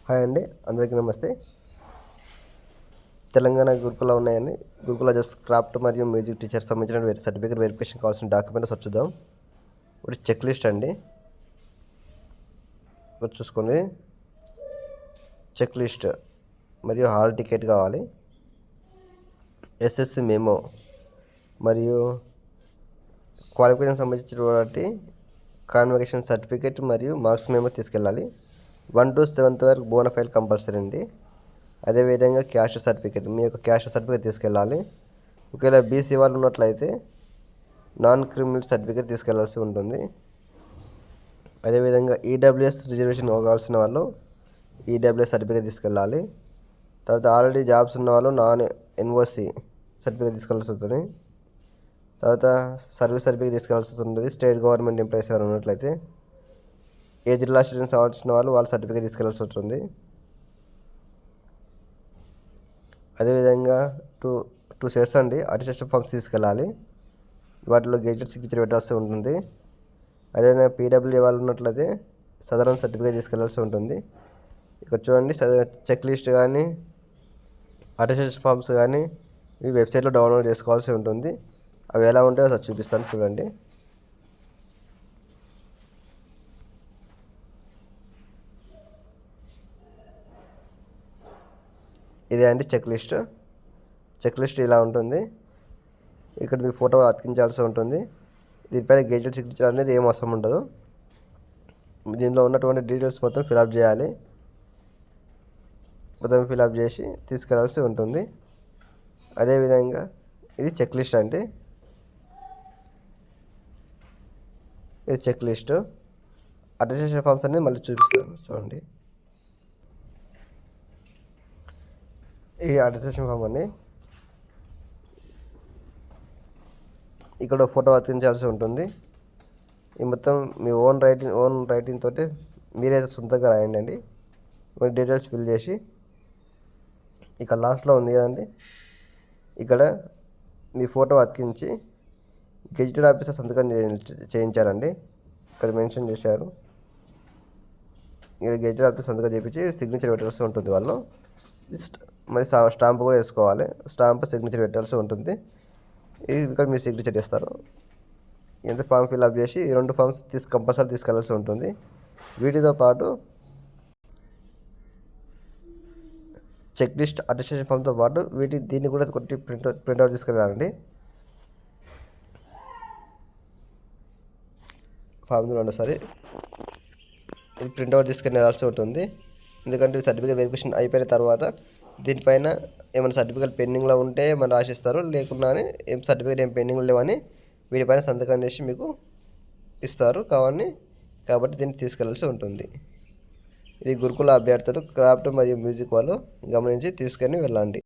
Hi అండి, అందరికీ నమస్తే. తెలంగాణ గురుకుల ఉన్నాయని గురుకుల క్రాఫ్ట్ మరియు మ్యూజిక్ టీచర్ సంబంధించిన సర్టిఫికేట్ వెరిఫికేషన్ కావాల్సిన డాక్యుమెంట్స్ వచ్చుద్దాం. ఒకటి చెక్ లిస్ట్ అండి, చూసుకోండి. చెక్ లిస్ట్ మరియు హాల్ టికెట్ కావాలి. ఎస్ఎస్సి మెమో మరియు క్వాలిఫికేషన్ సంబంధించినటువంటి కాన్వకేషన్ సర్టిఫికేట్ మరియు మార్క్స్ మెమో తీసుకెళ్ళాలి. 1 to 7th వరకు బోనఫైల్ కంపల్సరీ అండి. అదేవిధంగా క్యాస్ట్ సర్టిఫికేట్, మీ యొక్క క్యాస్ట్ సర్టిఫికేట్ తీసుకెళ్ళాలి. ఒకవేళ బీసీ వాళ్ళు ఉన్నట్లయితే నాన్ క్రిమినల్ సర్టిఫికేట్ తీసుకెళ్లాల్సి ఉంటుంది. అదేవిధంగా ఈడబ్ల్యూఎస్ రిజర్వేషన్ కావాల్సిన వాళ్ళు ఈడబ్ల్యూఎస్ సర్టిఫికేట్ తీసుకెళ్ళాలి. తర్వాత ఆల్రెడీ జాబ్స్ ఉన్న వాళ్ళు నాన్ ఎన్ఓసి సర్టిఫికేట్ తీసుకెళ్లాల్సి ఉంటుంది. తర్వాత సర్వీస్ సర్టిఫికేట్ తీసుకెళ్లాల్సి ఉంటుంది. స్టేట్ గవర్నమెంట్ ఎంప్లాయీస్ ఎవరు ఉన్నట్లయితే ఏజ్ రిలాక్సేషన్ కావాల్సిన వాళ్ళు వాళ్ళ సర్టిఫికేట్ తీసుకెళ్లాల్సి ఉంటుంది. అదేవిధంగా టూ సెట్స్ అండి అటెస్టేషన్ ఫామ్స్ తీసుకెళ్ళాలి. వాటిలో గెజెట్ సిగ్నేచర్ పెట్టాల్సి ఉంటుంది. అదేవిధంగా పీడబ్ల్యూ వాళ్ళు ఉన్నట్లయితే సదరన్ సర్టిఫికేట్ తీసుకెళ్లాల్సి ఉంటుంది. ఇక్కడ చూడండి, చెక్ లిస్ట్ కానీ అటెస్టేషన్ ఫామ్స్ కానీ ఈ వెబ్సైట్లో డౌన్లోడ్ చేసుకోవాల్సి ఉంటుంది. అవి ఎలా ఉంటాయో ఒకసారి చూపిస్తాను, చూడండి. ఇదే అండి చెక్ లిస్ట్ ఇలా ఉంటుంది. ఇక్కడ మీ ఫోటో అతికించాల్సి ఉంటుంది. దీనిపైన గెజెట్ సిగ్నేచర్ అనేది ఏం అవసరం ఉండదు. దీనిలో ఉన్నటువంటి డీటెయిల్స్ మొత్తం ఫిలప్ చేయాలి. మొత్తం ఫిలప్ చేసి తీసుకెళ్లాల్సి ఉంటుంది. అదేవిధంగా ఇది చెక్ లిస్ట్ అండి. ఇది చెక్ లిస్ట్. అటెస్టేషన్ ఫామ్స్ అనేది మళ్ళీ చూపిస్తాను, చూడండి. ఈ అటెస్టేషన్ ఫామ్ అండి. ఇక్కడ ఫోటో అతికించాల్సి ఉంటుంది. ఈ మొత్తం మీ ఓన్ రైటింగ్ తోటి మీరే సొంతంగా రాయండి అండి. మీ డీటెయిల్స్ ఫిల్ చేసి ఇక్కడ లాస్ట్లో ఉంది కదండి, ఇక్కడ మీ ఫోటో అతికించి గెజిటెడ్ ఆఫీసర్ సంతకం చేయించారండి. ఇక్కడ మెన్షన్ చేశారు. ఇక్కడ గెజిటెడ్ ఆఫీసర్ సంతకం చేయించి సిగ్నేచర్ పెట్టాల్సి ఉంటుంది వాళ్ళు. మరి స్టాంప్ కూడా వేసుకోవాలి. స్టాంప్ సిగ్నేచర్ పెట్టాల్సి ఉంటుంది. ఇది ఇక్కడ మీరు సిగ్నేచర్ చేస్తారు. ఎంత ఫామ్ ఫిల్అప్ చేసి ఈ 2 ఫామ్స్ కంపల్సరీ తీసుకెళ్లాల్సి ఉంటుంది. వీటితో పాటు చెక్ లిస్ట్ అటెస్టేషన్ ఫామ్తో పాటు దీన్ని కూడా కొట్టి ప్రింట్అవుట్ తీసుకెళ్ళాలండి. ఫామ్ చూడండి సరే, ఇది ప్రింట్అవుట్ తీసుకుని వెళ్ళాల్సి ఉంటుంది. ఎందుకంటే సర్టిఫికేట్ వెరిఫికేషన్ అయిపోయిన తర్వాత దీనిపైన ఏమైనా సర్టిఫికేట్ పెండింగ్లో ఉంటే మనం రాసిస్తారు. లేకున్నా ఏం సర్టిఫికేట్ ఏం పెండింగ్లో లేవని వీటిపైన సంతకం చేసి మీకు ఇస్తారు కాబట్టి దీన్ని తీసుకెళ్లాల్సి ఉంటుంది. ఇది గురుకుల అభ్యర్థులు క్రాఫ్ట్ మరియు మ్యూజిక్ వాళ్ళు గమనించి తీసుకొని వెళ్ళండి.